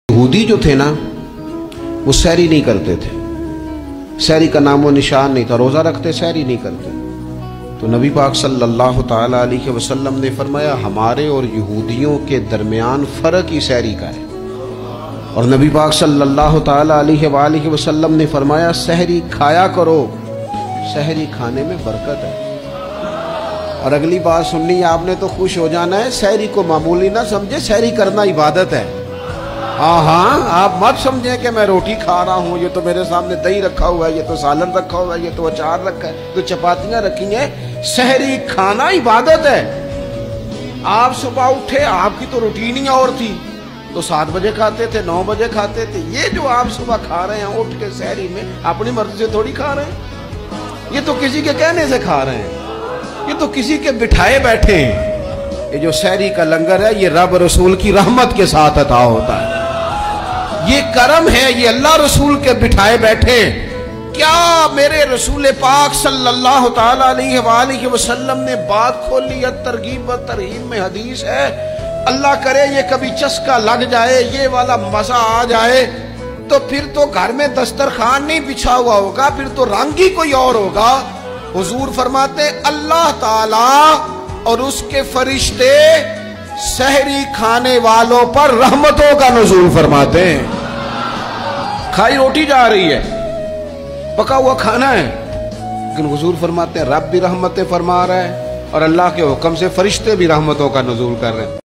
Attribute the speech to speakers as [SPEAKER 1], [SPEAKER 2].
[SPEAKER 1] यहूदी जो थे ना वो सहरी नहीं करते थे, सहरी का नामो निशान नहीं था, रोज़ा रखते सहरी नहीं करते। तो नबी पाक सल्लल्लाहु ताला अलैहि वसल्लम ने फरमाया हमारे और यहूदियों के दरमियान फ़र्क ही सहरी का है। और नबी पाक सल्लल्लाहु ताला अलैहि वसल्लम ने फरमाया सहरी खाया करो, सहरी खाने में बरकत है। और अगली बात सुननी है आपने तो खुश हो जाना है, सहरी को मामूली ना समझे, सहरी करना इबादत है। हाँ, आप मत समझें कि मैं रोटी खा रहा हूँ, ये तो मेरे सामने दही रखा हुआ है, ये तो सालन रखा हुआ है, ये तो अचार रखा है, तो चपातियां रखी हैं। सहरी खाना इबादत है। आप सुबह उठे, आपकी तो रूटीन ही और थी, तो 7 बजे खाते थे, 9 बजे खाते थे। ये जो आप सुबह खा रहे हैं उठ के सहरी में, अपनी मर्जी से थोड़ी खा रहे हैं, ये तो किसी के कहने से खा रहे हैं, ये तो किसी के बिठाए बैठे हैं। ये जो सहरी का लंगर है ये रब रसूल की रहमत के साथ अता होता है, ये करम है, ये अल्लाह रसूल के बिठाए बैठे। क्या मेरे रसूल पाक सल्लल्लाहु ताला अलैहि वसल्लम ने बात खोली है, तरगीब व तरहीब में हदीस है। अल्लाह करे ये कभी चस्का लग जाए, ये वाला मजा आ जाए, तो फिर तो घर में दस्तरखान नहीं बिछा हुआ होगा, फिर तो रंग ही कोई और होगा। हुजूर फरमाते अल्लाह ताला और उसके फरिश्ते सहरी खाने वालों पर रहमतों का नुज़ूल फरमाते हैं। खाई रोटी जा रही है, पका हुआ खाना है, लेकिन हुजूर फरमाते हैं रब भी रहमतें फरमा रहा है और अल्लाह के हुक्म से फरिश्ते भी रहमतों का नुज़ूल कर रहे हैं।